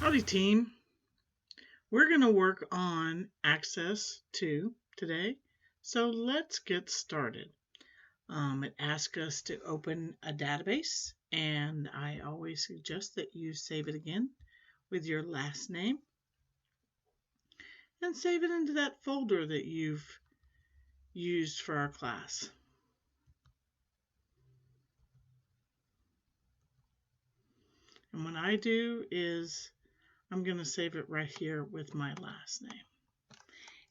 Howdy team. We're going to work on Access 2 today. So let's get started. It asks us to open a database, and I always suggest that you save it again with your last name and save it into that folder that you've used for our class. And what I do is I'm going to save it right here with my last name.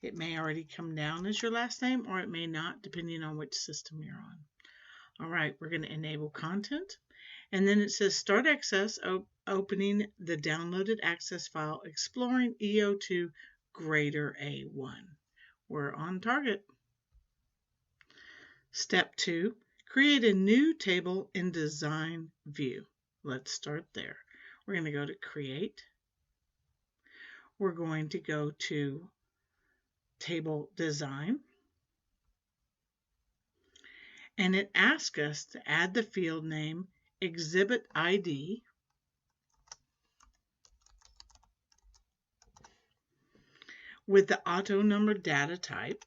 It may already come down as your last name, or it may not, depending on which system you're on. All right, we're going to enable content. And then it says Start Access, opening the downloaded access file, exploring EO2 greater A1. We're on target. Step 2, create a new table in Design View. Let's start there. We're going to go to Create. We're going to go to Table Design. And it asks us to add the field name Exhibit ID with the auto number data type.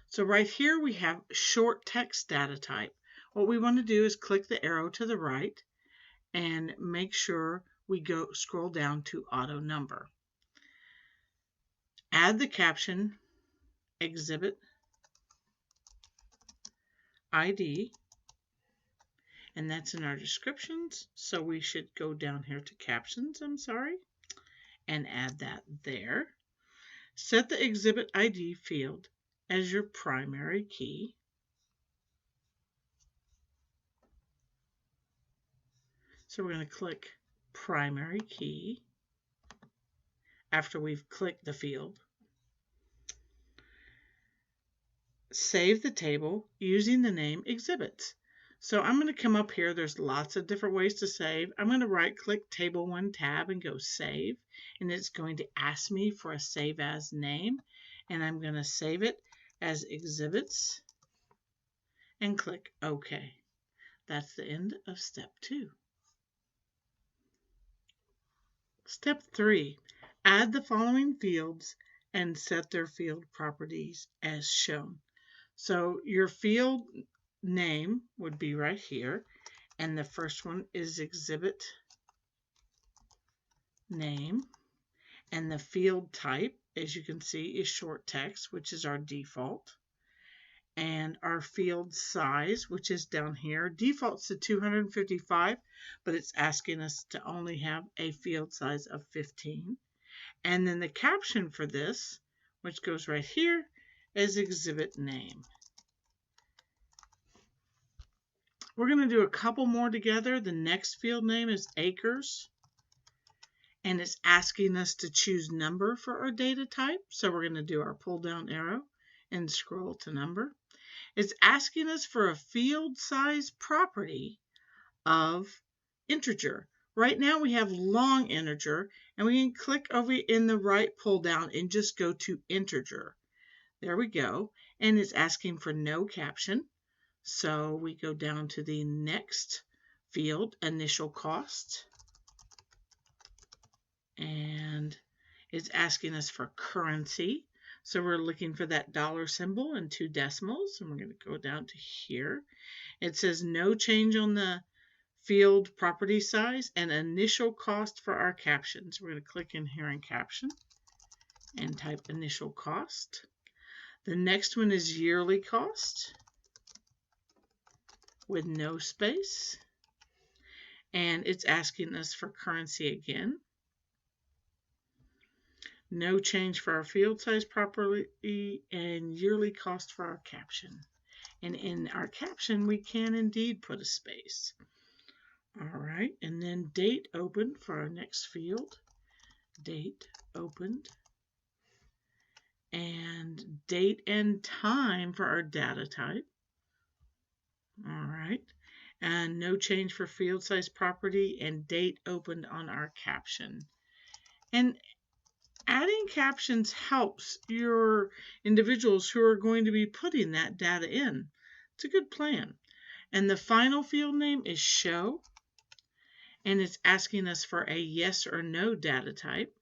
So right here we have short text data type. What we want to do is click the arrow to the right and make sure we scroll down to auto number. Add the caption Exhibit ID, and that's in our descriptions, so we should go down here to captions, and add that there. Set the Exhibit ID field as your primary key. So we're going to click Primary Key after we've clicked the field. Save the table using the name Exhibits. So I'm going to come up here. There's lots of different ways to save. I'm going to right-click Table 1 tab and go Save. And it's going to ask me for a Save As name. And I'm going to save it as Exhibits and click OK. That's the end of Step 2. Step 3. Add the following fields and set their field properties as shown. So your field name would be right here, and the first one is Exhibit Name, and the field type, as you can see, is short text, which is our default, and our field size, which is down here, defaults to 255, but it's asking us to only have a field size of 15, and then the caption for this, which goes right here, is Exhibit Name. We're going to do a couple more together. The next field name is Acres, and it's asking us to choose number for our data type. So we're going to do our pull down arrow and scroll to number. It's asking us for a field size property of integer. Right now we have long integer, and we can click over in the right pull down and just go to integer. There we go, and it's asking for no caption. So we go down to the next field, initial cost, and it's asking us for currency. So we're looking for that dollar symbol and 2 decimals, and we're going to go down to here. It says no change on the field property size and initial cost for our captions. We're going to click in here in caption and type initial cost. The next one is yearly cost with no space, and it's asking us for currency again. No change for our field size property and yearly cost for our caption. And in our caption, we can indeed put a space. All right, and then date opened for our next field. Date opened. And date and time for our data type. All right, and no change for field size property and date opened on our caption. And adding captions helps your individuals who are going to be putting that data in. It's a good plan. And the final field name is show. and it's asking us for a yes or no data type,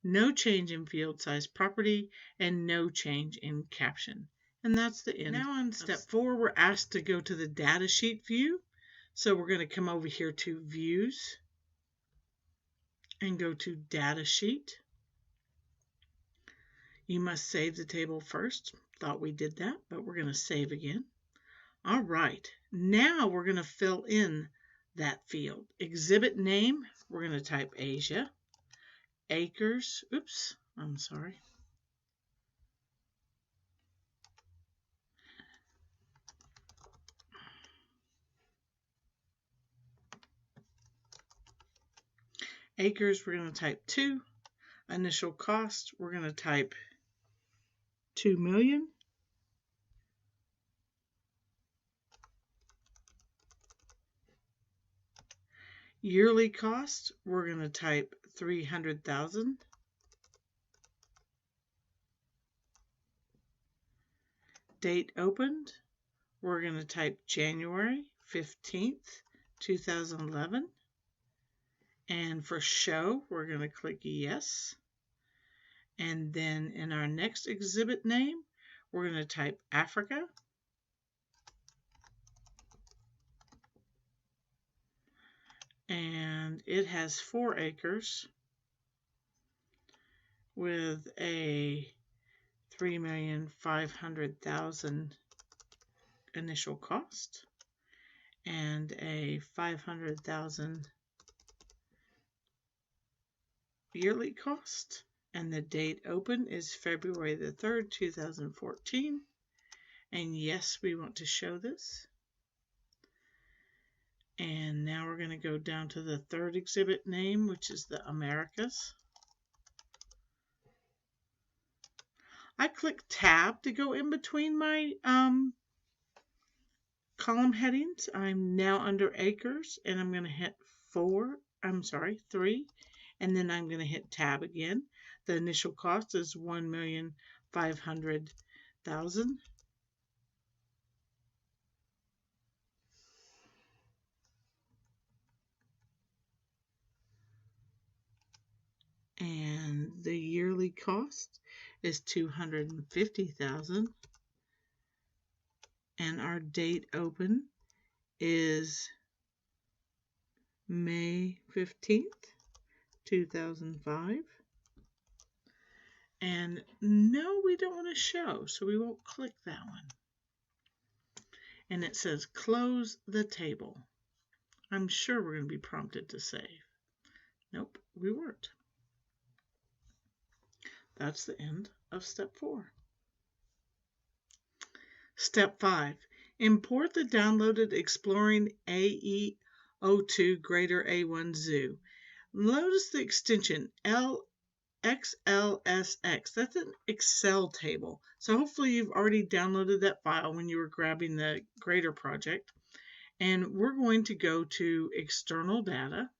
no change in field size property, and no change in caption. And that's the end. Now on step 4, we're asked to go to the data sheet view. So we're going to come over here to Views and go to Data Sheet. You must save the table first. Thought we did that, but we're going to save again. All right, now we're going to fill in that field. Exhibit name, we're going to type Asia. Acres, oops, I'm sorry. Acres, we're going to type 2. Initial cost, we're going to type 2 million. Yearly cost, we're going to type 300,000. Date opened, we're going to type January 15th, 2011. And for show, we're going to click yes. And then in our next exhibit name, we're going to type Africa. And it has 4 acres with a 3,500,000 initial cost and a 500,000 yearly cost. And the date open is February the 3rd, 2014. And yes, we want to show this. And now we're going to go down to the third exhibit name, which is the Americas. I click Tab to go in between my column headings. I'm now under acres, and I'm going to hit 3, and then I'm going to hit Tab again. The initial cost is 1,500,000. And the yearly cost is 250,000. And our date open is May 15th, 2005. And no, we don't want to show, so we won't click that one. And it says close the table. I'm sure we're going to be prompted to save. Nope, we weren't. That's the end of step 4. Step 5. Import the downloaded Exploring AE02 Greater A1 Zoo. Notice the extension XLSX. That's an Excel table. So hopefully you've already downloaded that file when you were grabbing the Greater project. And we're going to go to External Data.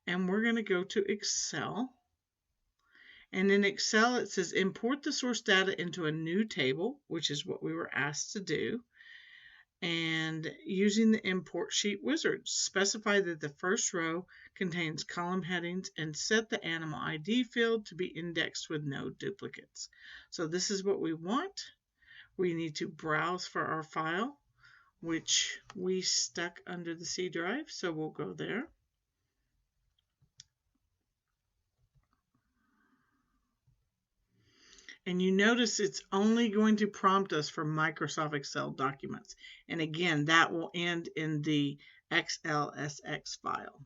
And we're going to go to Excel. And in Excel, it says import the source data into a new table, which is what we were asked to do. And using the import sheet wizard, specify that the first row contains column headings and set the animal ID field to be indexed with no duplicates. So this is what we want. We need to browse for our file, which we stuck under the C drive. So we'll go there. And you notice it's only going to prompt us for Microsoft Excel documents. And again, that will end in the XLSX file.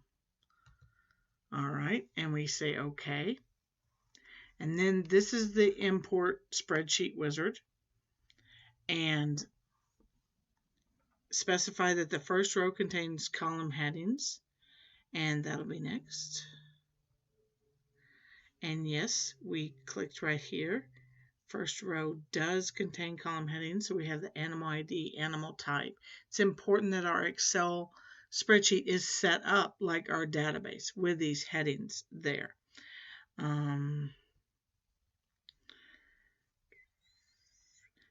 All right, and we say OK. And then this is the import spreadsheet wizard. And specify that the first row contains column headings. And that'll be next. And yes, we clicked right here. First row does contain column headings, so we have the animal ID, animal type. It's important that our Excel spreadsheet is set up like our database with these headings there.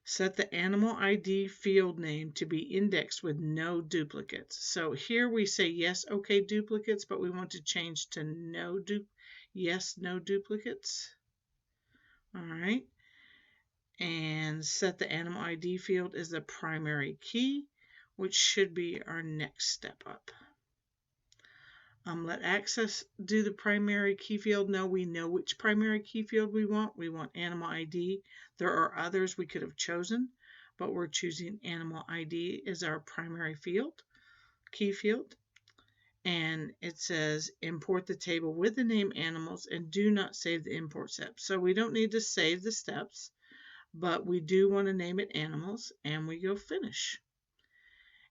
Set the animal ID field name to be indexed with no duplicates. So here we say yes, okay, duplicates, but we want to change to no duplicates. All right. And set the animal ID field as the primary key, which should be our next step up. Let access do the primary key field. No, we know which primary key field we want. We want animal ID. There are others we could have chosen, but we're choosing animal ID as our primary field, key field. And it says import the table with the name animals and do not save the import steps. So we don't need to save the steps, but we do want to name it animals, and we go finish.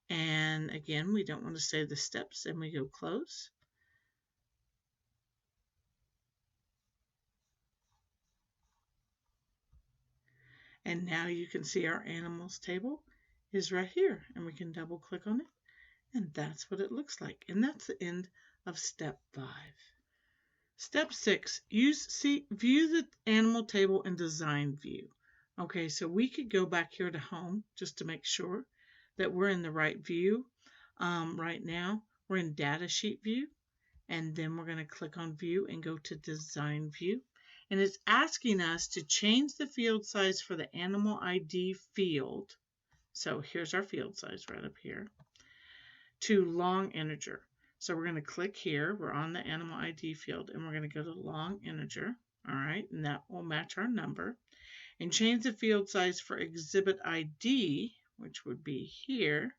And again, we don't want to save the steps, and we go close. And now you can see our animals table is right here, and we can double click on it, and that's what it looks like. And that's the end of step 5. Step 6, view the animal table in design view. Okay, so we could go back here to home just to make sure that we're in the right view. Right now, we're in data sheet view, and then we're going to click on view and go to design view. And it's asking us to change the field size for the animal ID field. So here's our field size right up here to long integer. So we're going to click here. We're on the animal ID field, and we're going to go to long integer. All right, and that will match our number. And change the field size for exhibit ID, which would be here,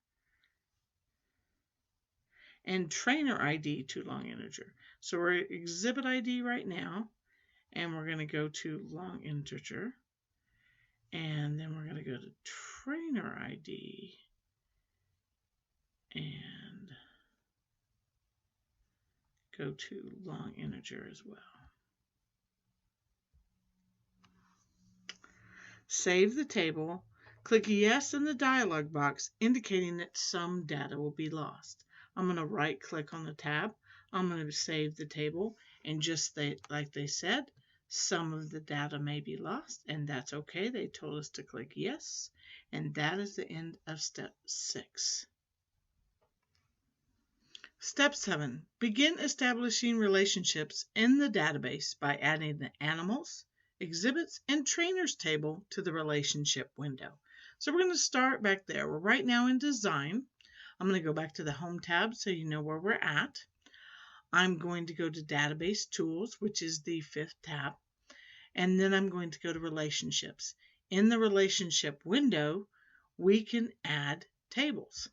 and trainer ID to long integer. So we're at exhibit ID right now, and we're going to go to long integer, and then we're going to go to trainer ID, and go to long integer as well. Save the table. Click yes in the dialog box indicating that some data will be lost. I'm going to right click on the tab. I'm going to save the table, and just like they said, some of the data may be lost, and that's okay. They told us to click yes, and that is the end of step 6. Step 7, begin establishing relationships in the database by adding the animals, exhibits, and trainers table to the relationship window. So we're going to start back there. We're right now in design. I'm going to go back to the home tab so you know where we're at. I'm going to go to database tools, which is the 5th tab. And then I'm going to go to relationships. In the relationship window, we can add tables.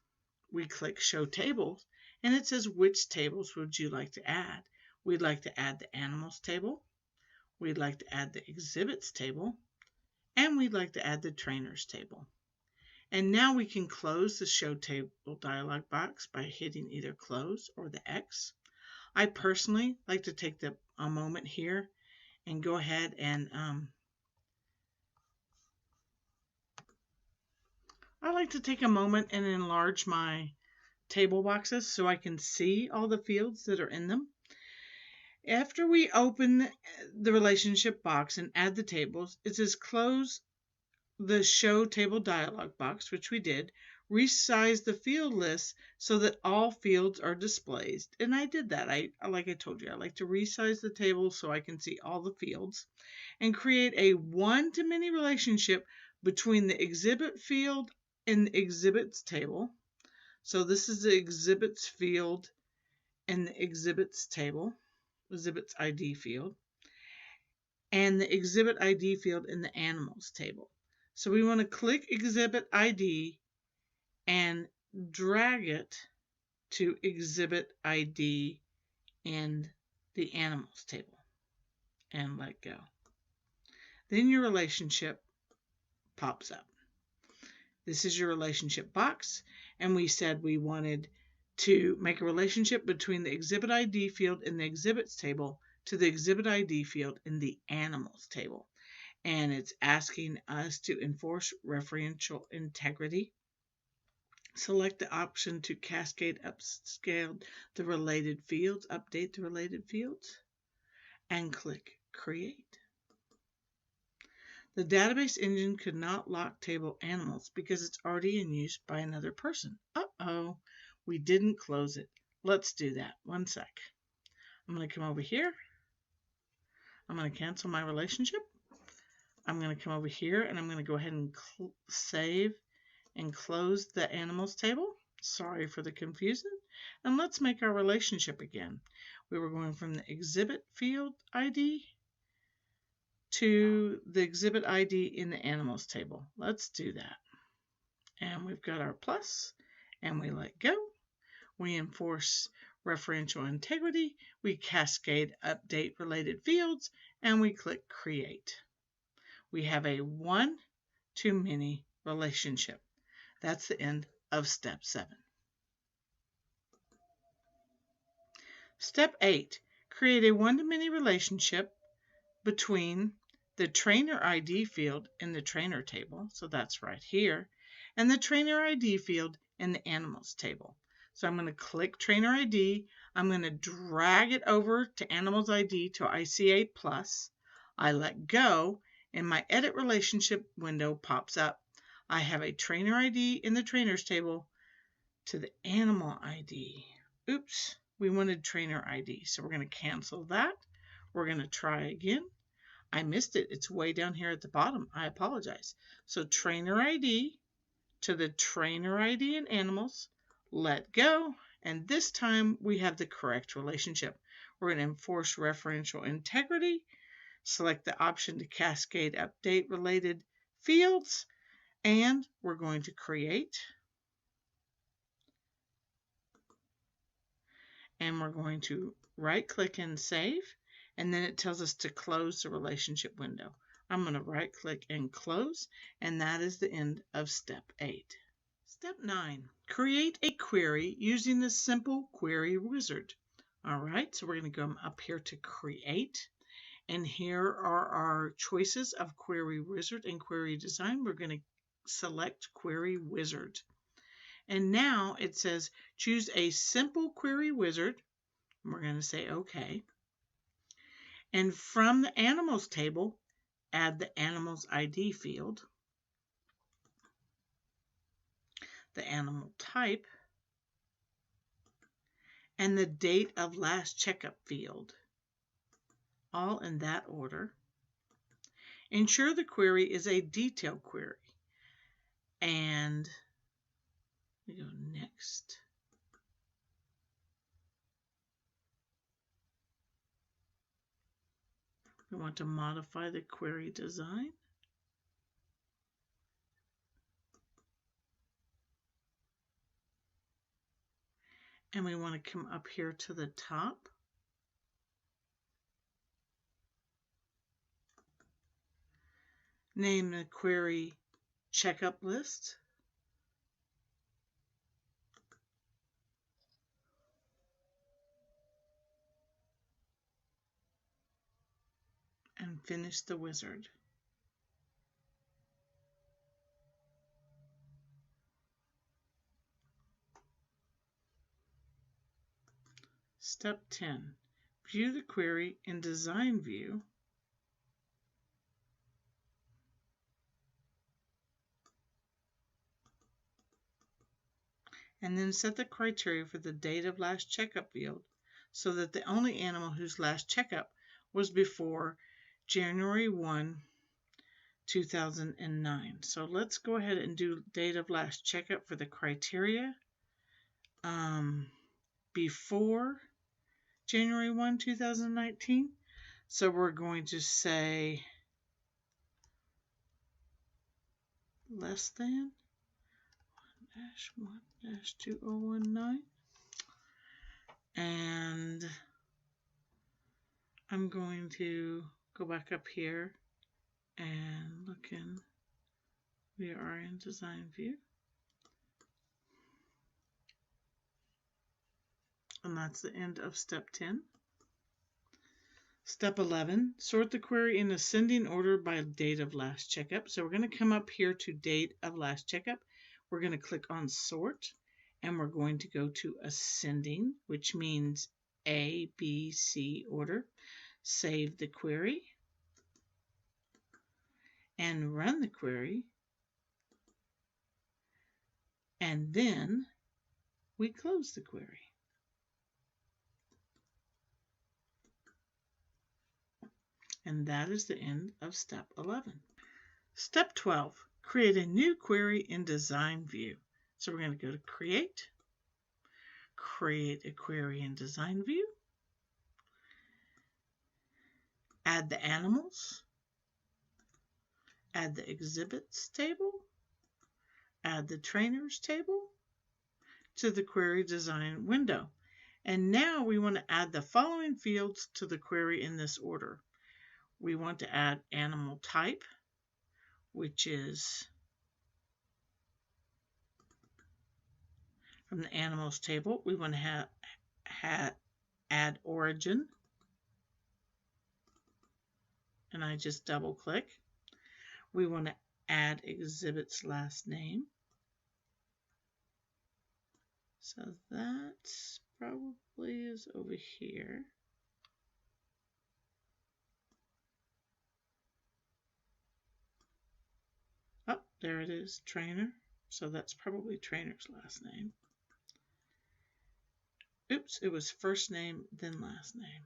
We click show tables, and it says which tables would you like to add. We'd like to add the animals table. We'd like to add the exhibits table, and we'd like to add the trainers table. And now we can close the show table dialog box by hitting either close or the X. I personally like to take a moment here and go ahead and I like to take a moment and enlarge my table boxes so I can see all the fields that are in them. After we open the relationship box and add the tables, it says close the show table dialog box, which we did, resize the field list so that all fields are displayed. And I did that. Like I told you, I like to resize the table so I can see all the fields, and create a one-to-many relationship between the exhibit field and the exhibits table. So this is the exhibits field and the exhibits table, exhibits ID field, and the exhibit ID field in the animals table. So we want to click exhibit ID and drag it to exhibit ID in the animals table and let go. Then your relationship pops up. This is your relationship box, and we said we wanted to make a relationship between the exhibit ID field in the exhibits table to the exhibit ID field in the animals table. And it's asking us to enforce referential integrity. Select the option to cascade upscale the related fields, update the related fields, and click Create. The database engine could not lock table animals because it's already in use by another person. Uh-oh, we didn't close it. Let's do that. One sec. I'm going to come over here. I'm going to cancel my relationship. I'm going to come over here and I'm going to go ahead and save and close the animals table. Sorry for the confusion. And let's make our relationship again. We were going from the exhibit field ID to the exhibit ID in the animals table. Let's do that. And we've got our plus, and we let go. We enforce referential integrity. We cascade update related fields, and we click create. We have a one-to-many relationship. That's the end of step 7. Step 8, create a one-to-many relationship between the trainer ID field in the trainer table, so that's right here, and the trainer ID field in the animals table. So I'm going to click trainer ID. I'm going to drag it over to animals ID to ICA plus. I let go, and my edit relationship window pops up. I have a trainer ID in the trainers table to the animal ID. Oops, we wanted trainer ID, so we're going to cancel that. We're going to try again. I missed it. It's way down here at the bottom. I apologize. So trainer ID to the trainer ID in animals, let go, and this time we have the correct relationship. We're going to enforce referential integrity, select the option to cascade update related fields, and we're going to create. And we're going to right click and save, and then it tells us to close the relationship window. I'm going to right click and close, and that is the end of step 8. Step 9, create a query using the simple query wizard. All right, so we're going to go up here to create, and here are our choices of query wizard and query design. We're going to select query wizard. And now it says choose a simple query wizard. We're going to say OK. And from the animals table, add the animals ID field, the animal type, and the date of last checkup field, all in that order. Ensure the query is a detailed query. And we go next. We want to modify the query design. And we want to come up here to the top. Name the query checkup list. And finish the wizard. Step 10. View the query in Design View. And then set the criteria for the date of last checkup field so that the only animal whose last checkup was before January 1, 2009. So let's go ahead and do date of last checkup for the criteria. Before January 1, 2019. So we're going to say less than 1-1-2019. And I'm going to go back up here and look in. We are in Design View. And that's the end of step 10. Step 11, sort the query in ascending order by date of last checkup. So we're going to come up here to date of last checkup. We're going to click on sort, and we're going to go to ascending, which means A, B, C order. Save the query. and run the query. And then we close the query. And that is the end of step 11. Step 12, create a new query in Design View. So we're going to go to Create a query in Design View, add the animals, add the exhibits table, add the trainers table to the query design window. And now we want to add the following fields to the query in this order. We want to add animal type, which is from the animals table. We want to add origin, and I just double click. We want to add exhibit's last name. So that probably is over here. Oh, there it is, trainer. So that's probably trainer's last name. Oops, it was first name, then last name.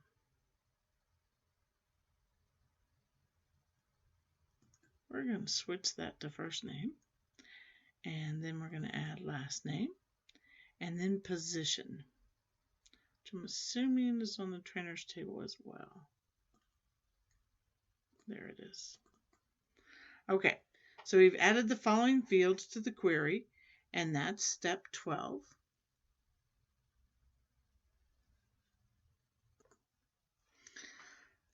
We're going to switch that to first name. And then we're going to add last name. And then position, which I'm assuming is on the trainer's table as well. There it is. Okay, so we've added the following fields to the query, and that's step 12.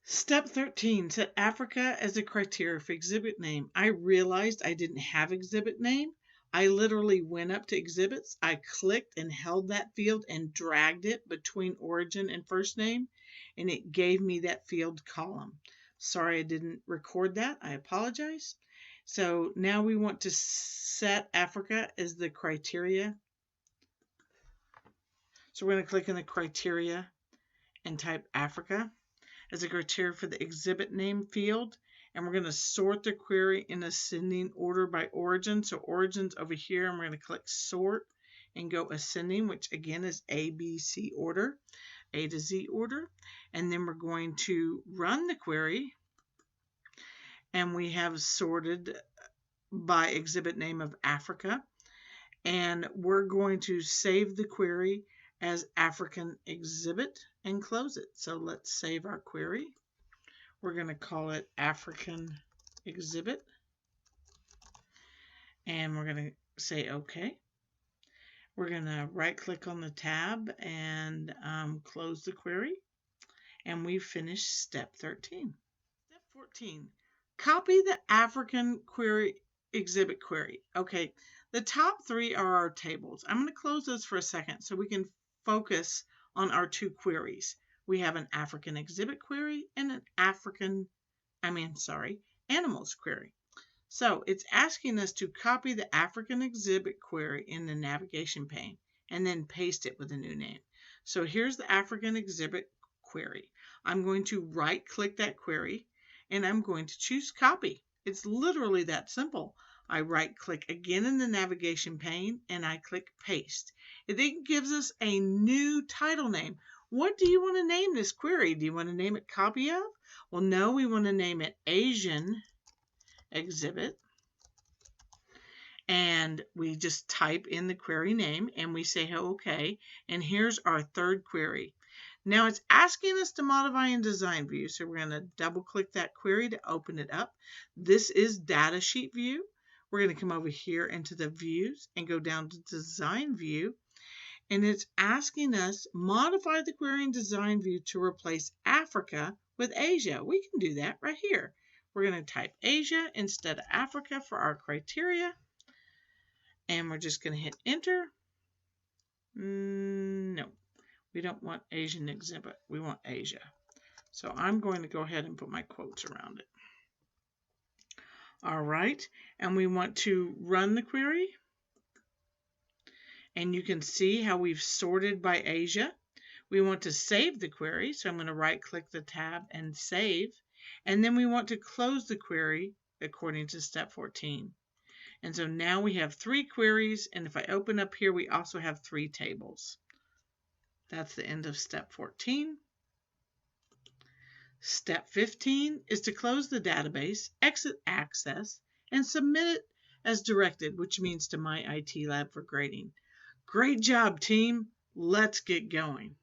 Step 13, set Africa as a criteria for exhibit name. I realized I didn't have exhibit name. I literally went up to exhibits, I clicked and held that field and dragged it between origin and first name, and it gave me that field column. Sorry I didn't record that, I apologize. So now we want to set Africa as the criteria. So we're going to click on the criteria and type Africa as a criteria for the exhibit name field, and we're going to sort the query in ascending order by origin. So origin's over here, and we're going to click sort and go ascending, which again is A, B, C order, A to Z order. And then we're going to run the query, and we have sorted by exhibit name of Africa, and we're going to save the query as African exhibit and close it. So let's save our query. We're going to call it African exhibit, and we're going to say OK. We're going to right click on the tab and close the query, and we've finished step 13. Step 14, copy the African query exhibit query. Okay, the top three are our tables. I'm going to close those for a second so we can focus on our two queries. We have an African exhibit query and an animals query. So it's asking us to copy the African exhibit query in the navigation pane and then paste it with a new name. So here's the African exhibit query. I'm going to right click that query and I'm going to choose copy. It's literally that simple. I right click again in the navigation pane and I click paste. It then gives us a new title name. What do you want to name this query? Do you want to name it copy of? Well, no, we want to name it Asian exhibit. And we just type in the query name and we say OK. And here's our third query. Now it's asking us to modify in Design View. So we're going to double click that query to open it up. This is Data Sheet View. We're going to come over here into the views and go down to Design View. And it's asking us modify the query in Design View to replace Africa with Asia. We can do that right here. We're going to type Asia instead of Africa for our criteria. And we're just going to hit enter. No, we don't want Asian exhibit. We want Asia. So I'm going to go ahead and put my quotes around it. All right, and we want to run the query. And you can see how we've sorted by Asia. We want to save the query, so I'm going to right click the tab and save. And then we want to close the query according to step 14. And so now we have 3 queries, and if I open up here, we also have 3 tables. That's the end of step 14. Step 15 is to close the database, exit Access, and submit it as directed, which means to My IT Lab for grading. Great job, team. Let's get going.